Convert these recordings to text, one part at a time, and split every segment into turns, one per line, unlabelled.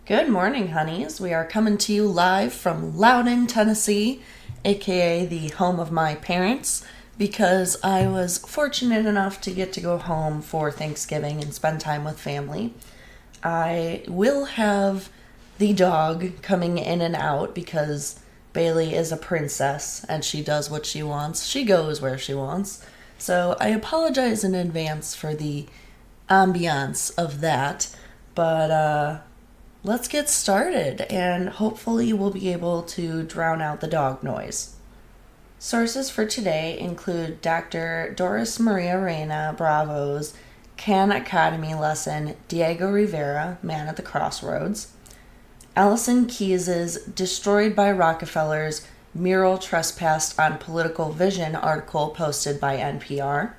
Good morning, honeys. We are coming to you live from Loudon, Tennessee, aka the home of my parents, because I was fortunate enough to get to go home for Thanksgiving and spend time with family. I will have the dog coming in and out because Bailey is a princess and she does what she wants. She goes where she wants. So I apologize in advance for the ambiance of that, but let's get started, and hopefully we'll be able to drown out the dog noise. Sources for today include Dr. Doris Maria Reina Bravo's Khan Academy lesson, Diego Rivera, Man at the Crossroads, Allison Keyes's Destroyed by Rockefellers, Mural Trespassed on Political Vision article posted by NPR,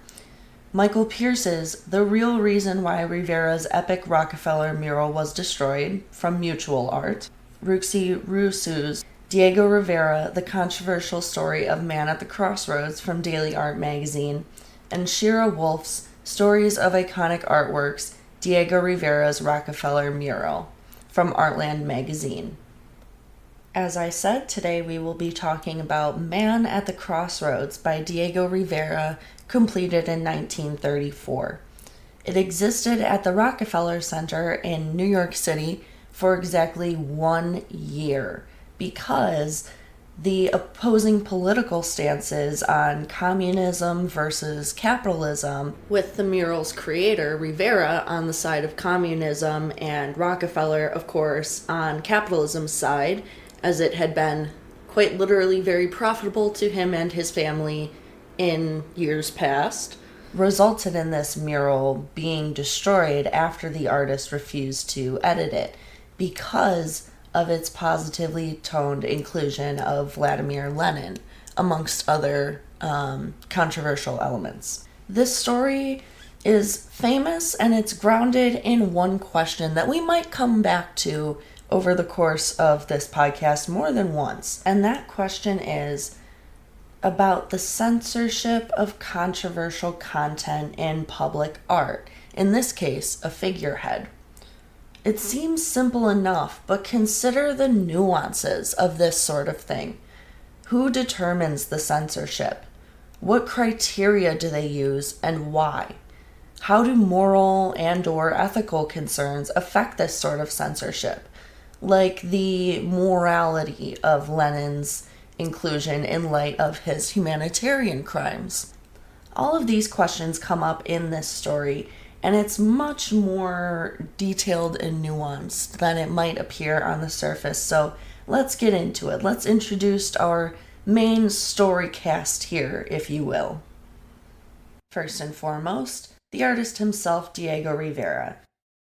Michael Pierce's The Real Reason Why Rivera's Epic Rockefeller Mural Was Destroyed from Mutual Art, Ruxi Rusu's Diego Rivera, The Controversial Story of Man at the Crossroads from Daily Art Magazine, and Shira Wolf's Stories of Iconic Artworks, Diego Rivera's Rockefeller Mural from Artland Magazine. As I said, today we will be talking about Man at the Crossroads by Diego Rivera, completed in 1934. It existed at the Rockefeller Center in New York City for exactly 1 year because the opposing political stances on communism versus capitalism, with the mural's creator, Rivera, on the side of communism and Rockefeller, of course, on capitalism's side, as it had been quite literally very profitable to him and his family in years past, resulted in this mural being destroyed after the artist refused to edit it because of its positively toned inclusion of Vladimir Lenin, amongst other controversial elements. This story is famous, and it's grounded in one question that we might come back to over the course of this podcast more than once. And that question is about the censorship of controversial content in public art, in this case, a figurehead. It seems simple enough, but consider the nuances of this sort of thing. Who determines the censorship? What criteria do they use, and why? How do moral and/or ethical concerns affect this sort of censorship? Like the morality of Lenin's inclusion in light of his humanitarian crimes. All of these questions come up in this story, and it's much more detailed and nuanced than it might appear on the surface. So let's get into it. Let's introduce our main story cast here, if you will. First and foremost, the artist himself, Diego Rivera.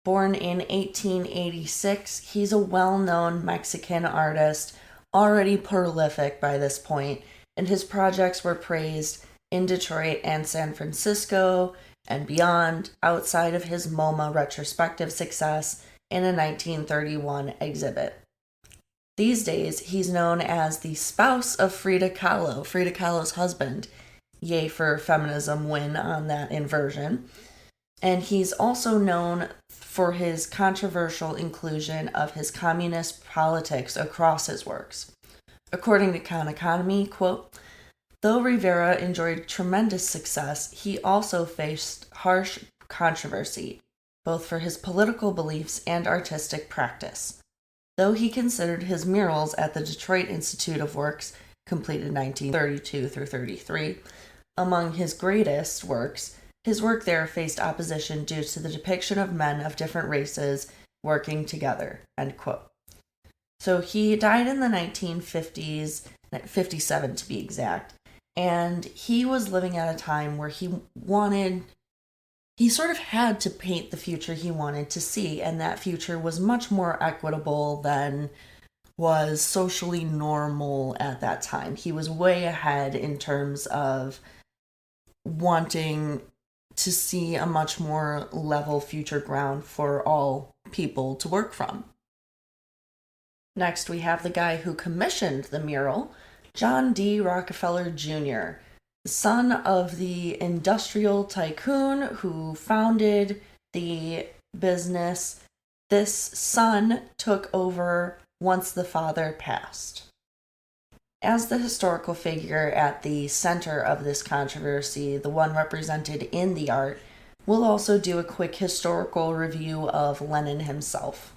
Born in 1886, he's a well-known Mexican artist, already prolific by this point, and his projects were praised in Detroit and San Francisco and beyond, outside of his MoMA retrospective success in a 1931 exhibit. These days, he's known as the spouse of Frida Kahlo, Frida Kahlo's husband. Yay for feminism win on that inversion. And he's also known for his controversial inclusion of his communist politics across his works. According to Khan Academy, quote, though Rivera enjoyed tremendous success, he also faced harsh controversy, both for his political beliefs and artistic practice. Though he considered his murals at the Detroit Institute of Works, completed 1932 through 33, among his greatest works, his work there faced opposition due to the depiction of men of different races working together, end quote. So he died in the 1950s, 57 to be exact, and he was living at a time where he sort of had to paint the future he wanted to see, and that future was much more equitable than was socially normal at that time. He was way ahead in terms of wanting to see a much more level future ground for all people to work from. Next, we have the guy who commissioned the mural, John D. Rockefeller Jr., the son of the industrial tycoon who founded the business This son took over once the father passed. As the historical figure at the center of this controversy, the one represented in the art, we'll also do a quick historical review of Lenin himself.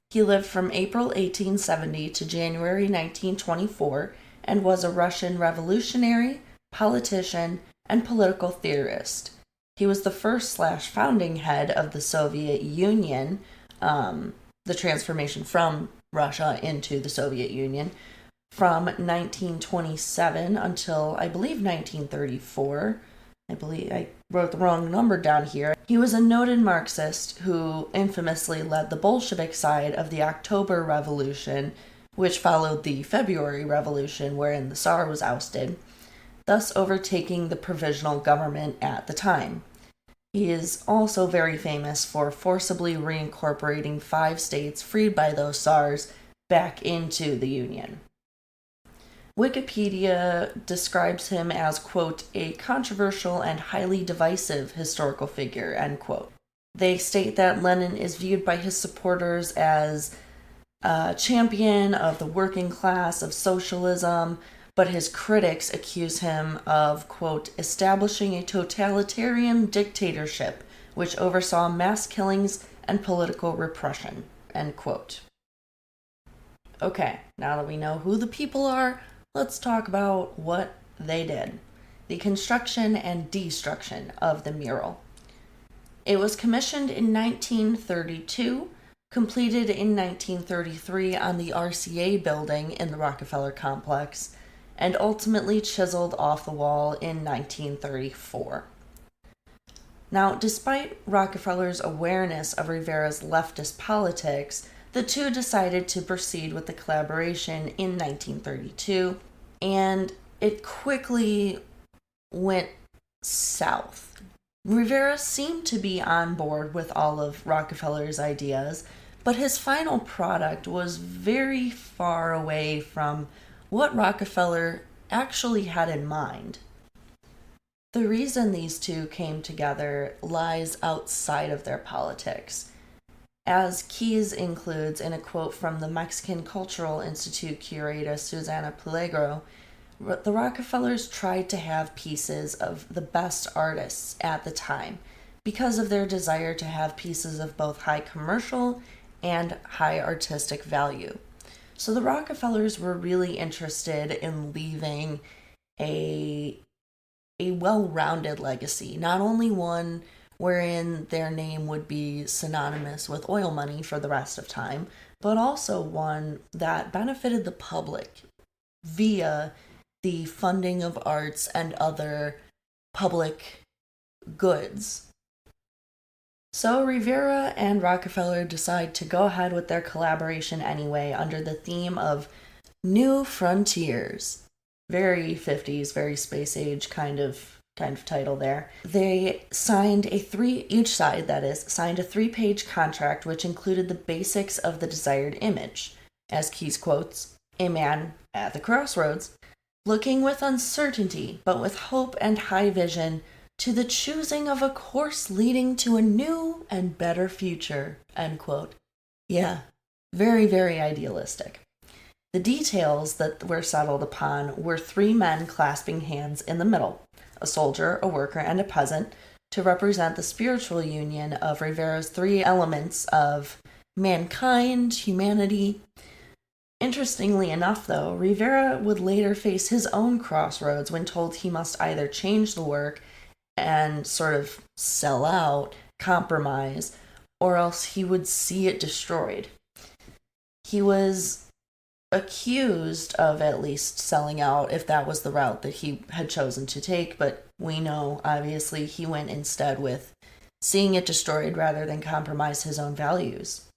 He lived from April 1870 to January 1924 and was a Russian revolutionary, politician, and political theorist. He was the first / founding head of the Soviet Union, the transformation from Russia into the Soviet Union, from 1927 until, I believe, 1934. I believe I wrote the wrong number down here. He was a noted Marxist who infamously led the Bolshevik side of the October Revolution, which followed the February Revolution, wherein the Tsar was ousted, thus overtaking the provisional government at the time. He is also very famous for forcibly reincorporating 5 states freed by those Tsars back into the Union. Wikipedia describes him as, quote, a controversial and highly divisive historical figure, end quote. They state that Lenin is viewed by his supporters as a champion of the working class, of socialism, but his critics accuse him of, quote, establishing a totalitarian dictatorship which oversaw mass killings and political repression, end quote. Okay, now that we know who the people are, let's talk about what they did. The construction and destruction of the mural. It was commissioned in 1932, completed in 1933 on the RCA building in the Rockefeller complex, and ultimately chiseled off the wall in 1934. Now, despite Rockefeller's awareness of Rivera's leftist politics, the two decided to proceed with the collaboration in 1932, and it quickly went south. Rivera seemed to be on board with all of Rockefeller's ideas, but his final product was very far away from what Rockefeller actually had in mind. The reason these two came together lies outside of their politics. As Keyes includes in a quote from the Mexican Cultural Institute curator Susana Peligro, the Rockefellers tried to have pieces of the best artists at the time because of their desire to have pieces of both high commercial and high artistic value. So the Rockefellers were really interested in leaving a well-rounded legacy, not only one wherein their name would be synonymous with oil money for the rest of time, but also one that benefited the public via the funding of arts and other public goods. So Rivera and Rockefeller decide to go ahead with their collaboration anyway under the theme of New Frontiers. Very 50s, very space age kind of title there. They signed each side signed a 3-page contract which included the basics of the desired image. As Keyes quotes, a man at the crossroads, looking with uncertainty, but with hope and high vision, to the choosing of a course leading to a new and better future, end quote. Yeah, very, very idealistic. The details that were settled upon were 3 men clasping hands in the middle, a soldier, a worker, and a peasant, to represent the spiritual union of Rivera's 3 elements of mankind, humanity. Interestingly enough, though, Rivera would later face his own crossroads when told he must either change the work and sort of sell out, compromise, or else he would see it destroyed. He was accused of at least selling out if that was the route that he had chosen to take, but we know, obviously, he went instead with seeing it destroyed rather than compromise his own values.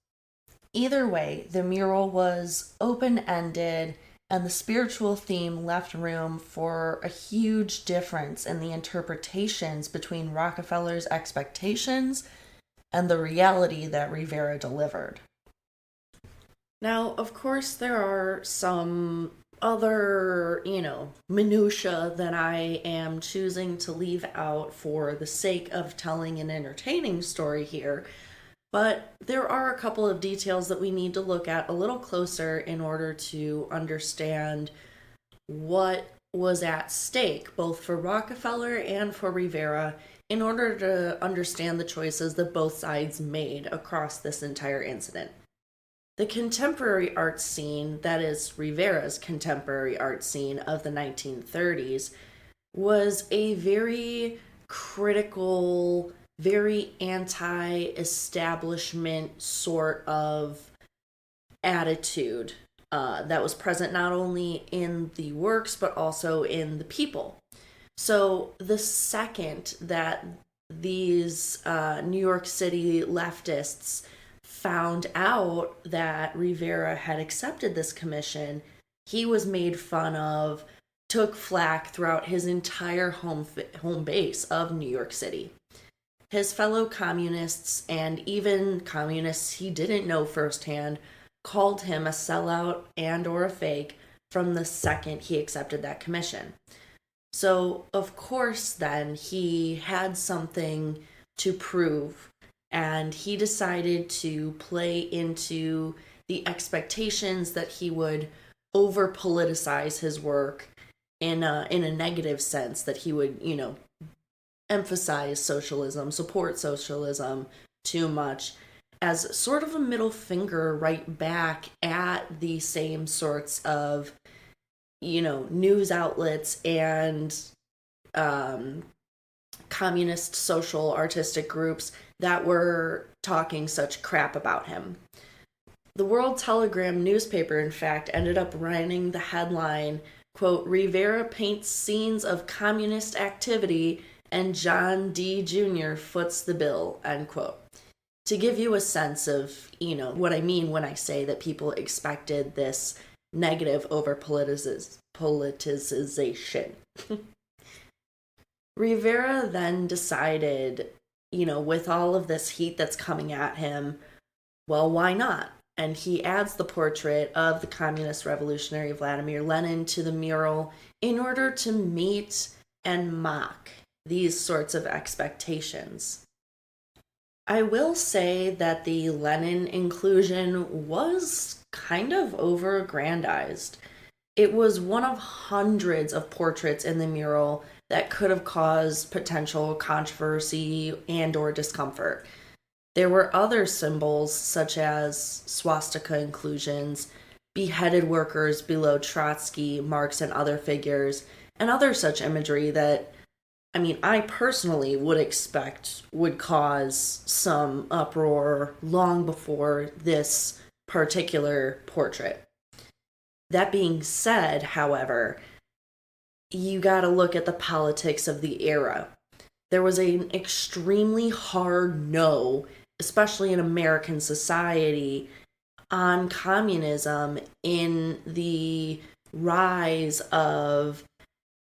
Either way, the mural was open-ended, and the spiritual theme left room for a huge difference in the interpretations between Rockefeller's expectations and the reality that Rivera delivered. Now, of course, there are some other, minutiae that I am choosing to leave out for the sake of telling an entertaining story here. But there are a couple of details that we need to look at a little closer in order to understand what was at stake, both for Rockefeller and for Rivera, in order to understand the choices that both sides made across this entire incident. The contemporary art scene, that is Rivera's contemporary art scene of the 1930s, was a very critical, very anti establishment sort of attitude that was present not only in the works but also in the people. So the second that these New York City leftists found out that Rivera had accepted this commission, he was made fun of, took flack throughout his entire home base of New York City. His fellow communists, and even communists he didn't know firsthand, called him a sellout and or a fake from the second he accepted that commission. So, of course, then he had something to prove, and he decided to play into the expectations that he would over politicize his work in a negative sense, that he would, emphasize socialism, support socialism too much, as sort of a middle finger right back at the same sorts of, news outlets and communist social artistic groups that were talking such crap about him. The World Telegram newspaper, in fact, ended up running the headline, quote, "Rivera paints scenes of communist activity and John D. Jr. foots the bill," end quote. To give you a sense of, what I mean when I say that people expected this negative over politicization. Rivera then decided, with all of this heat that's coming at him, well, why not? And he adds the portrait of the communist revolutionary Vladimir Lenin to the mural in order to meet and mock these sorts of expectations. I will say that the Lenin inclusion was kind of over-aggrandized. It was one of hundreds of portraits in the mural that could have caused potential controversy and or discomfort. There were other symbols such as swastika inclusions, beheaded workers below Trotsky, Marx, and other figures, and other such imagery that, I personally would expect would cause some uproar long before this particular portrait. That being said, however, you gotta look at the politics of the era. There was an extremely hard no, especially in American society, on communism in the rise of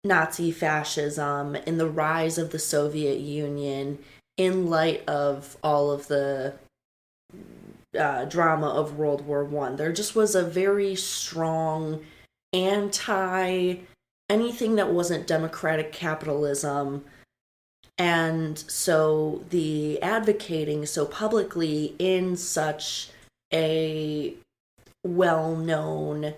Nazi fascism, in the rise of the Soviet Union, in light of all of the drama of World War I. There just was a very strong anti anything that wasn't democratic capitalism. And so the advocating so publicly in such a well-known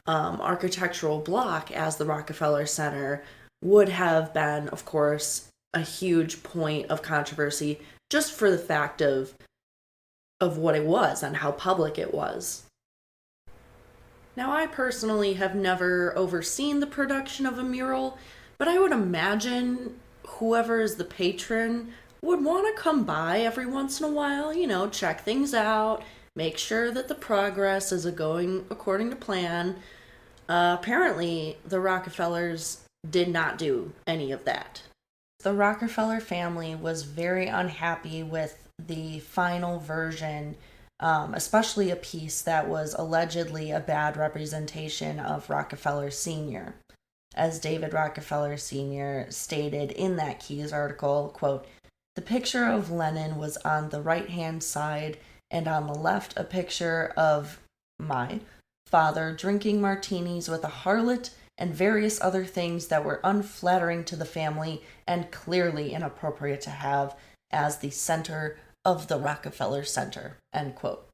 architectural block as the Rockefeller Center would have been, of course, a huge point of controversy just for the fact of what it was and how public it was. Now, I personally have never overseen the production of a mural, but I would imagine whoever is the patron would want to come by every once in a while, check things out, make sure that the progress is going according to plan. Apparently, the Rockefellers did not do any of that. The Rockefeller family was very unhappy with the final version, especially a piece that was allegedly a bad representation of Rockefeller Sr. As David Rockefeller Sr. stated in that Keys article, quote, "The picture of Lenin was on the right-hand side, and on the left a picture of my father drinking martinis with a harlot and various other things that were unflattering to the family and clearly inappropriate to have as the center of the Rockefeller Center, end quote.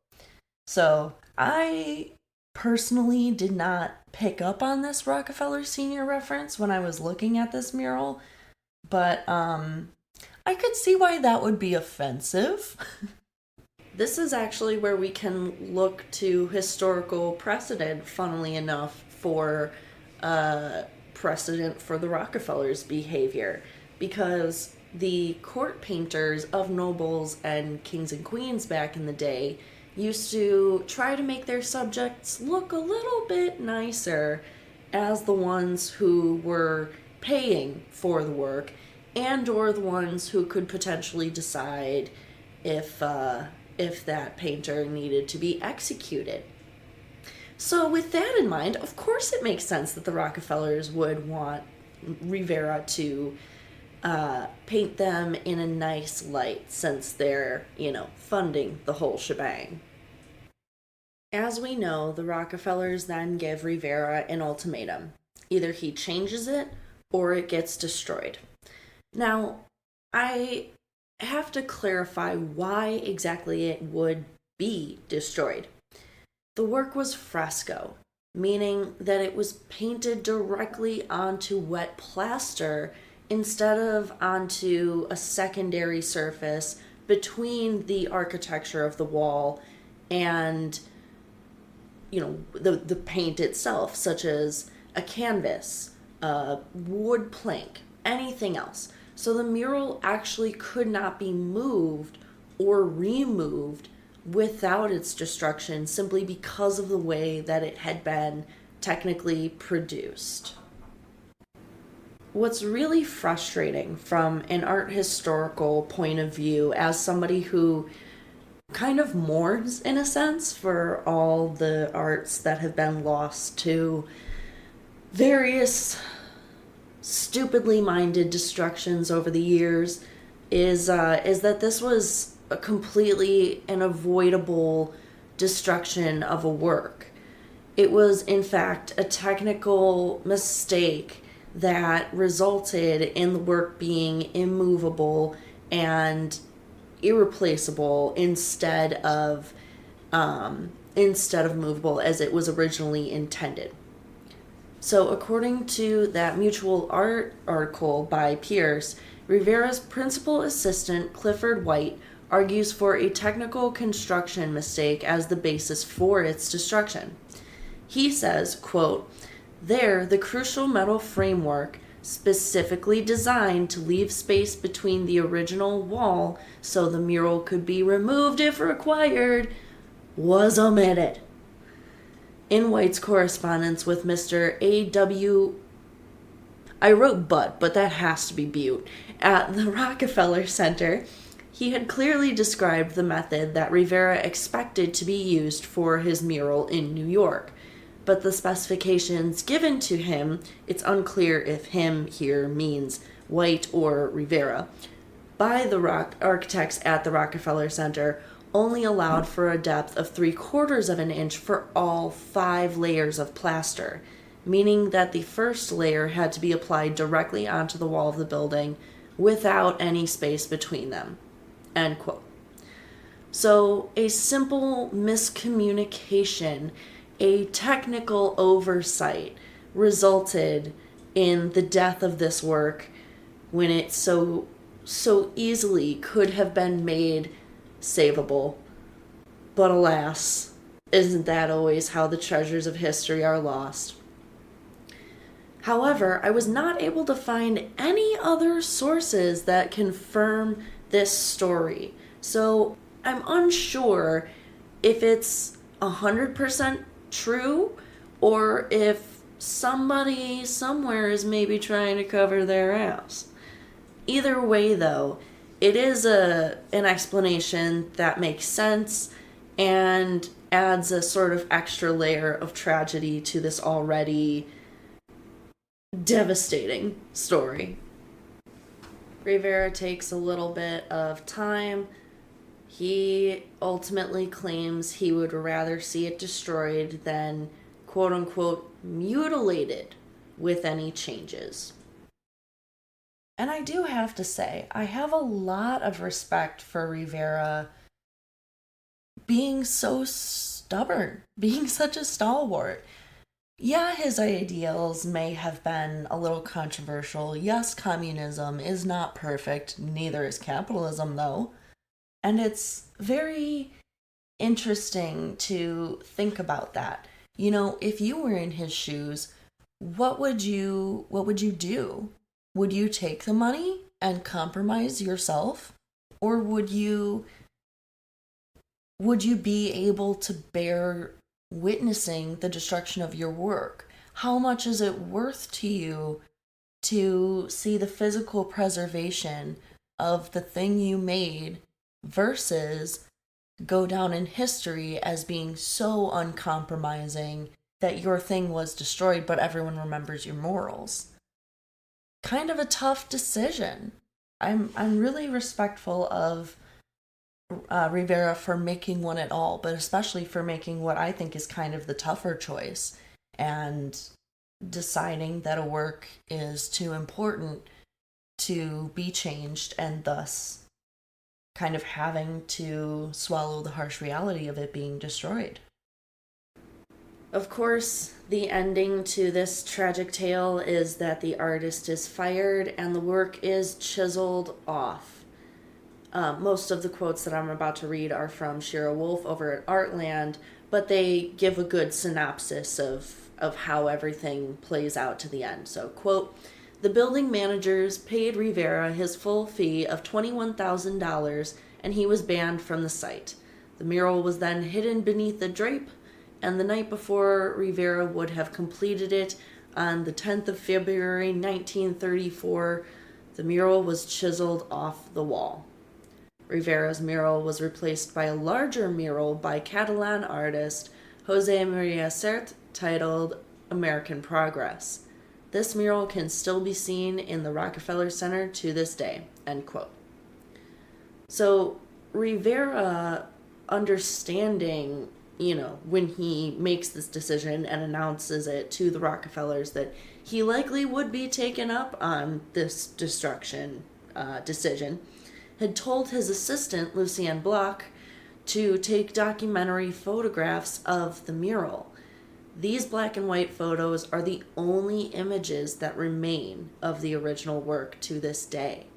So I personally did not pick up on this Rockefeller Senior reference when I was looking at this mural, but I could see why that would be offensive. This is actually where we can look to historical precedent, funnily enough, for precedent for the Rockefellers' behavior, because the court painters of nobles and kings and queens back in the day used to try to make their subjects look a little bit nicer as the ones who were paying for the work, and or the ones who could potentially decide if that painter needed to be executed. So with that in mind, of course it makes sense that the Rockefellers would want Rivera to paint them in a nice light, since they're, funding the whole shebang. As we know, the Rockefellers then give Rivera an ultimatum. Either he changes it or it gets destroyed. Now, I have to clarify why exactly it would be destroyed. The work was fresco, meaning that it was painted directly onto wet plaster instead of onto a secondary surface between the architecture of the wall and the paint itself, such as a canvas, a wood plank, anything else. So the mural actually could not be moved or removed without its destruction, simply because of the way that it had been technically produced. What's really frustrating from an art historical point of view, as somebody who kind of mourns, in a sense, for all the arts that have been lost to various stupidly minded destructions over the years, is that this was a completely unavoidable destruction of a work. It was, in fact, a technical mistake that resulted in the work being immovable and irreplaceable instead of movable as it was originally intended. So according to that Mutual Art article by Pierce, Rivera's principal assistant, Clifford White, argues for a technical construction mistake as the basis for its destruction. He says, quote, "There, the crucial metal framework, specifically designed to leave space between the original wall so the mural could be removed if required, was omitted." In White's correspondence with Mr. A.W. I wrote but that has to be Butte, at the Rockefeller Center, he had clearly described the method that Rivera expected to be used for his mural in New York. But the specifications given to him, it's unclear if him here means White or Rivera, by the architects at the Rockefeller Center only allowed for a depth of 3/4 of an inch for all 5 layers of plaster, meaning that the first layer had to be applied directly onto the wall of the building without any space between them. End quote. So a simple miscommunication, a technical oversight, resulted in the death of this work when it so easily could have been made savable. But alas, isn't that always how the treasures of history are lost? However, I was not able to find any other sources that confirm this story. So I'm unsure if it's 100% true or if somebody somewhere is maybe trying to cover their ass. Either way, though, it is an explanation that makes sense and adds a sort of extra layer of tragedy to this already devastating story. Rivera takes a little bit of time. He ultimately claims he would rather see it destroyed than, quote-unquote, mutilated with any changes. And I do have to say, I have a lot of respect for Rivera being so stubborn, being such a stalwart. Yeah, his ideals may have been a little controversial. Yes, communism is not perfect, neither is capitalism, though. And it's very interesting to think about that. You know, if you were in his shoes, what would you do? Would you take the money and compromise yourself? Or would you be able to bear witnessing the destruction of your work? How much is it worth to you to see the physical preservation of the thing you made versus go down in history as being so uncompromising that your thing was destroyed, but everyone remembers your morals? Kind of a tough decision. I'm really respectful of Rivera for making one at all, but especially for making what I think is kind of the tougher choice and deciding that a work is too important to be changed and thus kind of having to swallow the harsh reality of it being destroyed. Of course, the ending to this tragic tale is that the artist is fired and the work is chiseled off. Most of the quotes that I'm about to read are from Shira Wolf over at Artland, but they give a good synopsis of how everything plays out to the end. So, quote, the building managers paid Rivera his full fee of $21,000 and he was banned from the site. The mural was then hidden beneath the drape, and the night before Rivera would have completed it, on the 10th of February 1934, the mural was chiseled off the wall. Rivera's mural was replaced by a larger mural by Catalan artist Jose Maria Sert titled American Progress. This mural can still be seen in the Rockefeller Center to this day, end quote. So Rivera, understanding, when he makes this decision and announces it to the Rockefellers that he likely would be taken up on this destruction decision, had told his assistant, Lucien Bloch, to take documentary photographs of the mural. These black and white photos are the only images that remain of the original work to this day.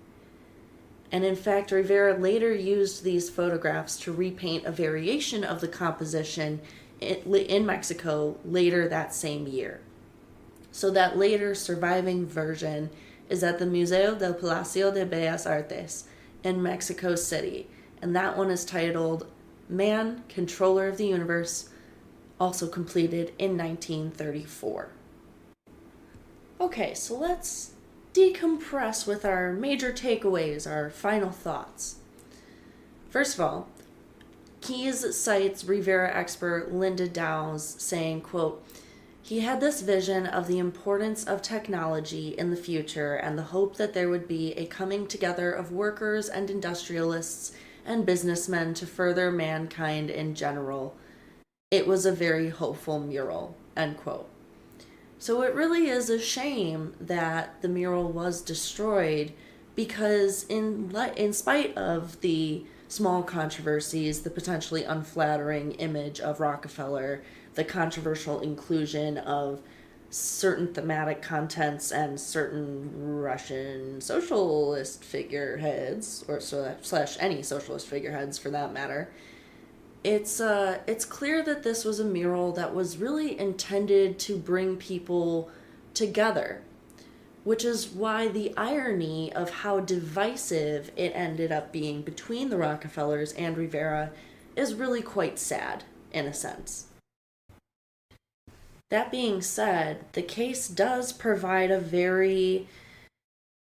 And in fact, Rivera later used these photographs to repaint a variation of the composition in Mexico later that same year. So that later surviving version is at the Museo del Palacio de Bellas Artes in Mexico City, and that one is titled Man, Controller of the Universe, also completed in 1934. Okay, so let's decompress with our major takeaways, our final thoughts. First of all, Keyes cites Rivera expert Linda Dow's saying, quote, he had this vision of the importance of technology in the future and the hope that there would be a coming together of workers and industrialists and businessmen to further mankind in general. It was a very hopeful mural, end quote. So it really is a shame that the mural was destroyed because in spite of the small controversies, the potentially unflattering image of Rockefeller, the controversial inclusion of certain thematic contents and certain Russian socialist figureheads, or slash any socialist figureheads for that matter, it's clear that this was a mural that was really intended to bring people together, which is why the irony of how divisive it ended up being between the Rockefellers and Rivera is really quite sad, in a sense. That being said, the case does provide a very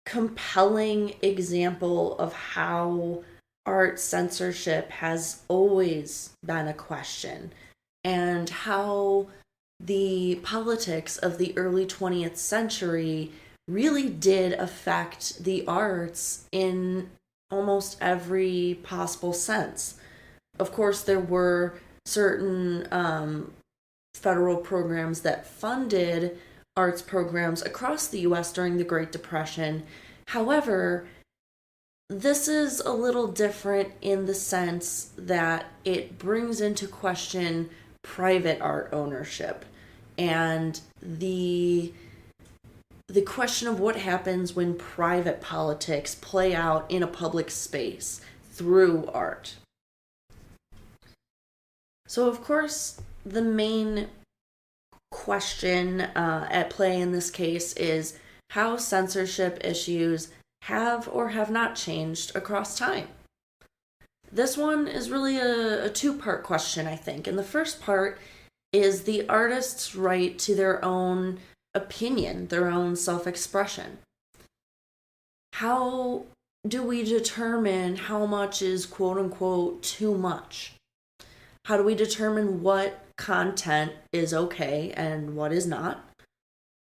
compelling example of how art censorship has always been a question, and how the politics of the early 20th century really did affect the arts in almost every possible sense. Of course, there were certain federal programs that funded arts programs across the US during the Great Depression, However, this is a little different in the sense that it brings into question private art ownership and the question of what happens when private politics play out in a public space through art. So, of course, the main question at play in this case is how censorship issues have or have not changed across time. This one is really a two-part question, I think. And the first part is the artist's right to their own opinion, their own self-expression. How do we determine how much is quote-unquote too much? How do we determine what content is okay and what is not?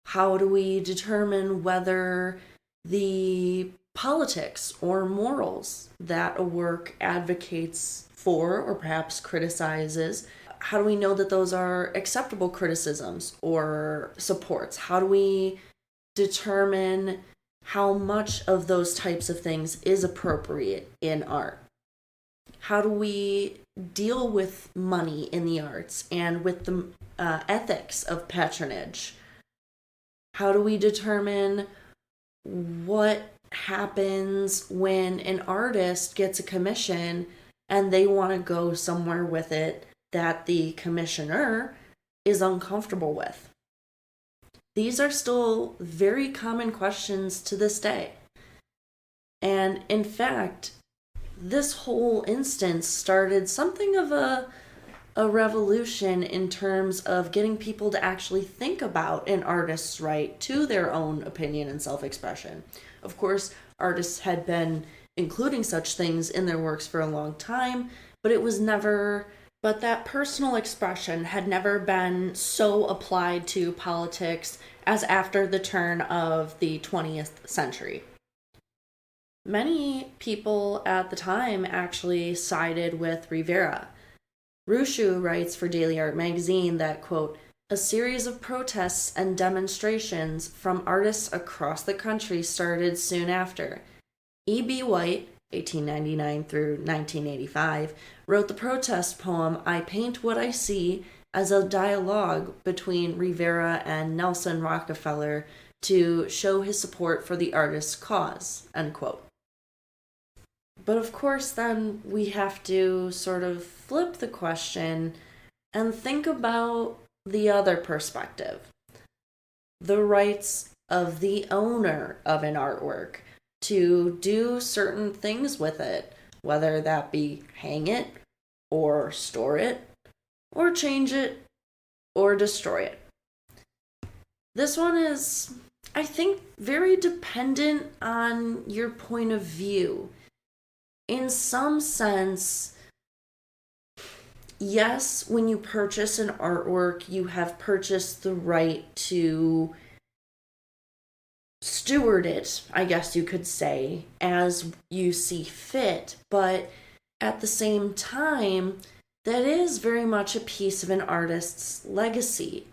How do we determine whether the politics or morals that a work advocates for or perhaps criticizes, how do we know that those are acceptable criticisms or supports? How do we determine how much of those types of things is appropriate in art? How do we deal with money in the arts and with the ethics of patronage? How do we determine what happens when an artist gets a commission and they want to go somewhere with it that the commissioner is uncomfortable with? These are still very common questions to this day. And in fact, this whole instance started something of a revolution in terms of getting people to actually think about an artist's right to their own opinion and self-expression. Of course, artists had been including such things in their works for a long time, but that personal expression had never been so applied to politics as after the turn of the 20th century. Many people at the time actually sided with Rivera. Rushu writes for Daily Art magazine that, quote, a series of protests and demonstrations from artists across the country started soon after. E.B. White, 1899 through 1985, wrote the protest poem I Paint What I See as a dialogue between Rivera and Nelson Rockefeller to show his support for the artist's cause, end quote. But of course, then we have to sort of flip the question and think about the other perspective. The rights of the owner of an artwork to do certain things with it, whether that be hang it, or store it, or change it, or destroy it. This one is, I think, very dependent on your point of view. In some sense, yes, when you purchase an artwork, you have purchased the right to steward it, I guess you could say, as you see fit. But at the same time, that is very much a piece of an artist's legacy.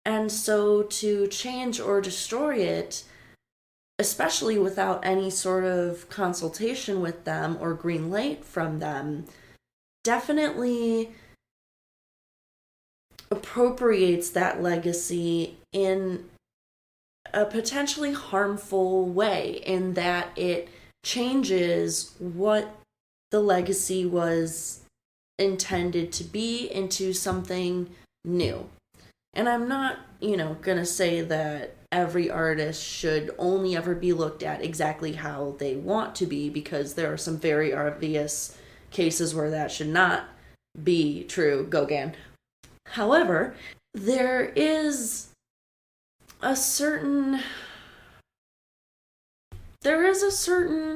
And so to change or destroy it, especially without any sort of consultation with them or green light from them, definitely appropriates that legacy in a potentially harmful way, in that it changes what the legacy was intended to be into something new. And I'm not, gonna say that every artist should only ever be looked at exactly how they want to be, because there are some very obvious cases where that should not be true. Gauguin. However, there is a certain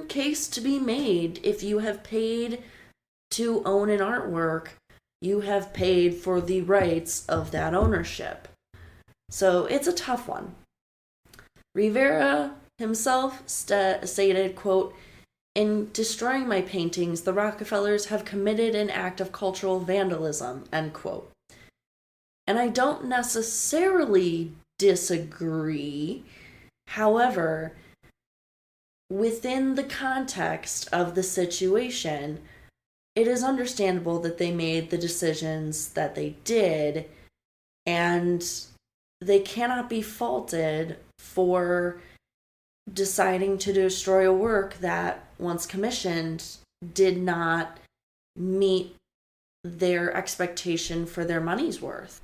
case to be made. If you have paid to own an artwork, you have paid for the rights of that ownership. So it's a tough one. Rivera himself stated, quote, in destroying my paintings, the Rockefellers have committed an act of cultural vandalism, end quote. And I don't necessarily disagree. However, within the context of the situation, it is understandable that they made the decisions that they did, and they cannot be faulted for deciding to destroy a work that, once commissioned, did not meet their expectation for their money's worth.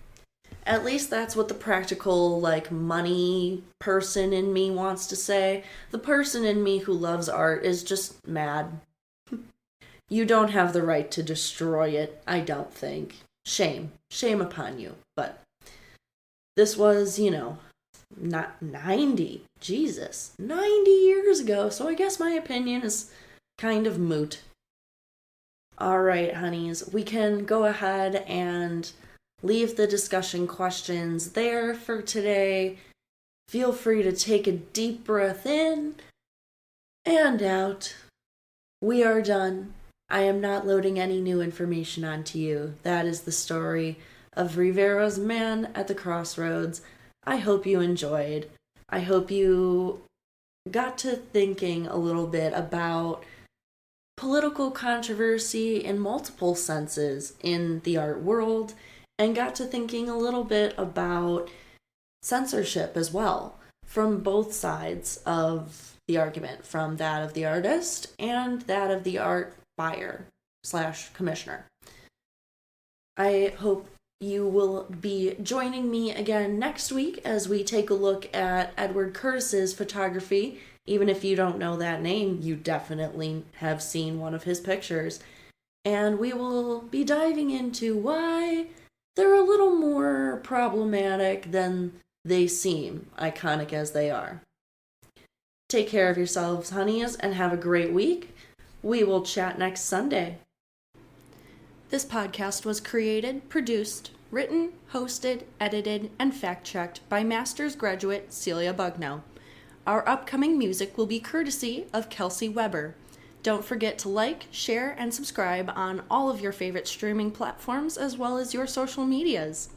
At least that's what the practical, money person in me wants to say. The person in me who loves art is just mad. You don't have the right to destroy it, I don't think. Shame. Shame upon you. But this was, not 90. Jesus. 90 years ago, so I guess my opinion is kind of moot. Alright, honeys, we can go ahead and leave the discussion questions there for today. Feel free to take a deep breath in and out. We are done. I am not loading any new information onto you. That is the story of Rivera's Man at the Crossroads. I hope you enjoyed. I hope you got to thinking a little bit about political controversy in multiple senses in the art world, and got to thinking a little bit about censorship as well, from both sides of the argument, from that of the artist and that of the art buyer/commissioner. I hope you will be joining me again next week as we take a look at Edward Curtis's photography. Even if you don't know that name, you definitely have seen one of his pictures. And we will be diving into why they're a little more problematic than they seem, iconic as they are. Take care of yourselves, honeys, and have a great week. We will chat next Sunday. This podcast was created, produced, written, hosted, edited, and fact-checked by master's graduate Celia Bugno. Our upcoming music will be courtesy of Kelsey Weber. Don't forget to like, share, and subscribe on all of your favorite streaming platforms as well as your social medias.